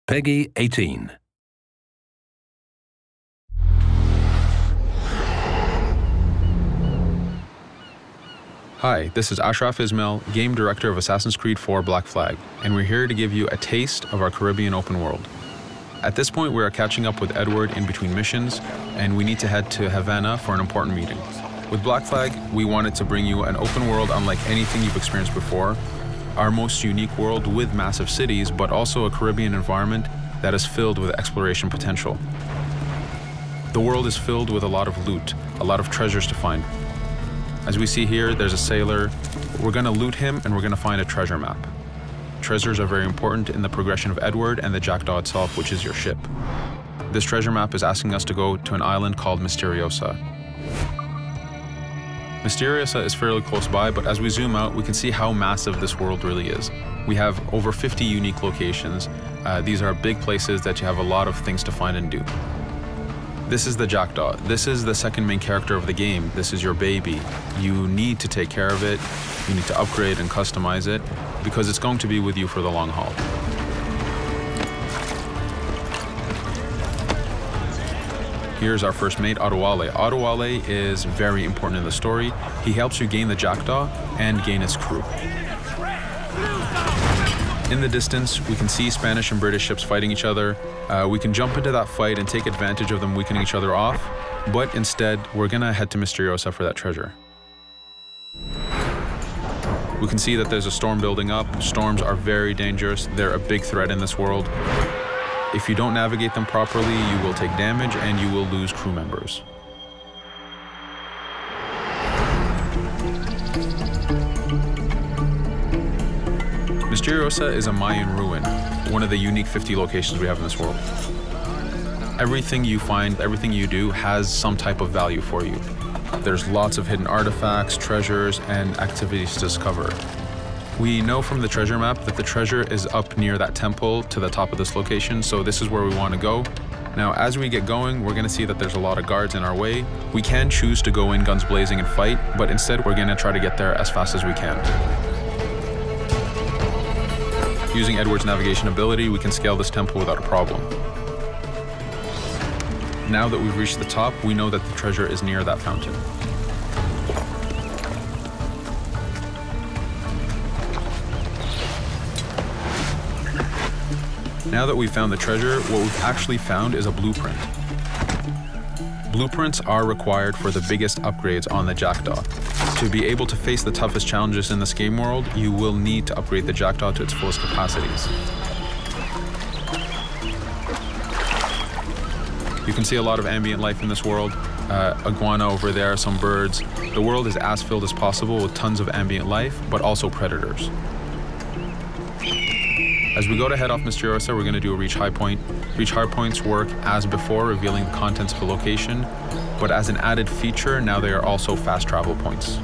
Peggy 18. Hi, this is Ashрафa Исмаила, game director of Assassin's Creed 4 Black Flag, and we're here to give you a taste of our Caribbean open world. At this point, we are catching up with Edward in between missions, and we need to head to Gavanu for an important meeting. With Black Flag, we wanted to bring you an open world unlike anything you've experienced before, our most unique world with massive cities, but also a Caribbean environment that is filled with exploration potential. The world is filled with a lot of loot, a lot of treasures to find. As we see here, there's a sailor. We're gonna loot him and we're gonna find a treasure map. Treasures are very important in the progression of Edward and the Jackdaw itself, which is your ship. This treasure map is asking us to go to an island called Mysteriosa. Mysteriosa is fairly close by, but as we zoom out, we can see how massive this world really is. We have over 50 unique locations. These are big places that you have a lot of things to find and do. This is the Jackdaw. This is the second main character of the game. This is your baby. You need to take care of it. You need to upgrade and customize it because it's going to be with you for the long haul. Here's our first mate, Adewale. Adewale is very important in the story. He helps you gain the Jackdaw and gain its crew. In the distance, we can see Spanish and British ships fighting each other. We can jump into that fight and take advantage of them weakening each other off, but instead, we're gonna head to Mysteriosa for that treasure. We can see that there's a storm building up. Storms are very dangerous. They're a big threat in this world. If you don't navigate them properly, you will take damage and you will lose crew members. Mysteriosa is a Mayan ruin, one of the unique 50 locations we have in this world. Everything you find, everything you do has some type of value for you. There's lots of hidden artifacts, treasures, and activities to discover. We know from the treasure map that the treasure is up near that temple to the top of this location, so this is where we want to go. Now, as we get going, we're going to see that there's a lot of guards in our way. We can choose to go in guns blazing and fight, but instead we're going to try to get there as fast as we can. Using Edward's navigation ability, we can scale this temple without a problem. Now that we've reached the top, we know that the treasure is near that fountain. Now that we've found the treasure, what we've actually found is a blueprint. Blueprints are required for the biggest upgrades on the Jackdaw. To be able to face the toughest challenges in this game world, you will need to upgrade the Jackdaw to its fullest capacities. You can see a lot of ambient life in this world. Iguana over there, some birds. The world is as filled as possible with tons of ambient life, but also predators. As we go to head off Mysteriosa, we're going to do a reach high point. Reach high points work as before, revealing the contents of a location, but as an added feature, now they are also fast travel points.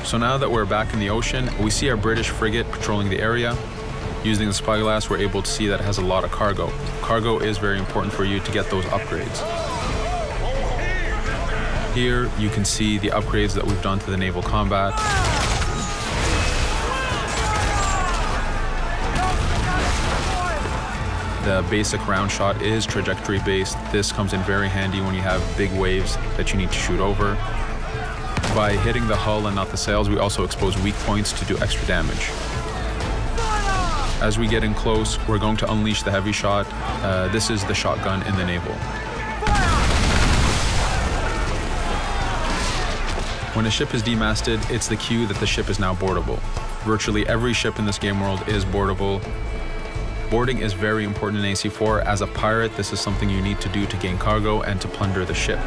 So now that we're back in the ocean, we see our British frigate patrolling the area. Using the spyglass, we're able to see that it has a lot of cargo. Cargo is very important for you to get those upgrades. Here, you can see the upgrades that we've done to the naval combat. The basic round shot is trajectory based. This comes in very handy when you have big waves that you need to shoot over. By hitting the hull and not the sails, we also expose weak points to do extra damage. As we get in close, we're going to unleash the heavy shot. This is the shotgun in the naval. When a ship is demasted, it's the cue that the ship is now boardable. Virtually every ship in this game world is boardable. Boarding is very important in AC4. As a pirate, this is something you need to do to gain cargo and to plunder the ship.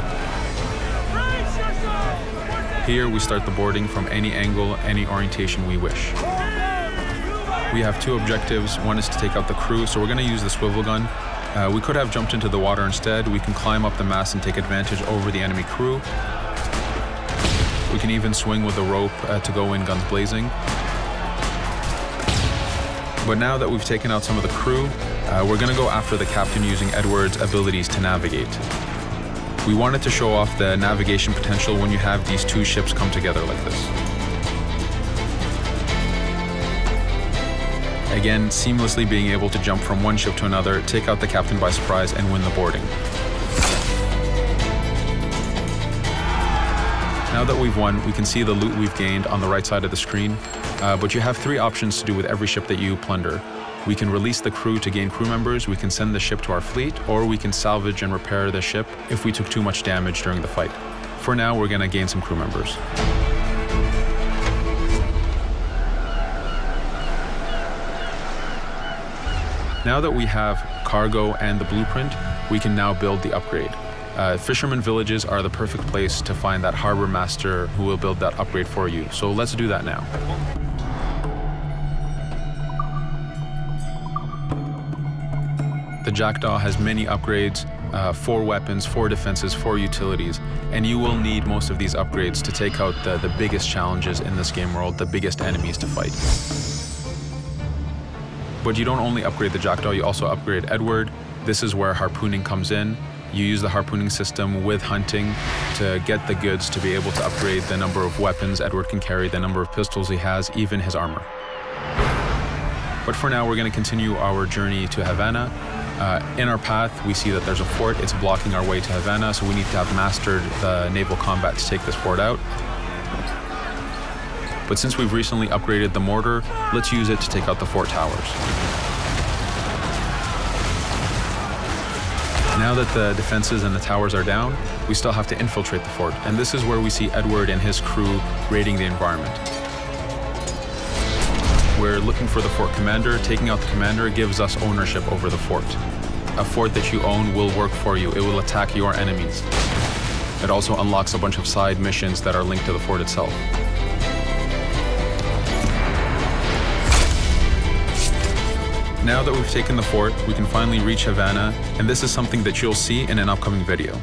Here, we start the boarding from any angle, any orientation we wish. We have two objectives. One is to take out the crew, so we're going to use the swivel gun. We could have jumped into the water instead. We can climb up the mast and take advantage over the enemy crew. We can even swing with the rope to go in guns blazing. But now that we've taken out some of the crew, we're going to go after the captain using Edward's abilities to navigate. We wanted to show off the navigation potential when you have these two ships come together like this. Again, seamlessly being able to jump from one ship to another, take out the captain by surprise, and win the boarding. Now that we've won, we can see the loot we've gained on the right side of the screen, but you have three options to do with every ship that you plunder. We can release the crew to gain crew members, we can send the ship to our fleet, or we can salvage and repair the ship if we took too much damage during the fight. For now, we're going to gain some crew members. Now that we have cargo and the blueprint, we can now build the upgrade. Fisherman villages are the perfect place to find that harbor master who will build that upgrade for you. So let's do that now. The Jackdaw has many upgrades, 4 weapons, 4 defenses, 4 utilities, and you will need most of these upgrades to take out the biggest challenges in this game world, the biggest enemies to fight. But you don't only upgrade the Jackdaw, you also upgrade Edward. This is where harpooning comes in. You use the harpooning system with hunting to get the goods to be able to upgrade the number of weapons Edward can carry, the number of pistols he has, even his armor. But for now, we're going to continue our journey to Havana. In our path, we see that there's a fort. It's blocking our way to Havana, so we need to have mastered the naval combat to take this fort out. But since we've recently upgraded the mortar, let's use it to take out the fort towers. Now that the defenses and the towers are down, we still have to infiltrate the fort, and this is where we see Edward and his crew raiding the environment. We're looking for the fort commander. Taking out the commander gives us ownership over the fort. A fort that you own will work for you. It will attack your enemies. It also unlocks a bunch of side missions that are linked to the fort itself. Now that we've taken the fort, we can finally reach Havana, and this is something that you'll see in an upcoming video.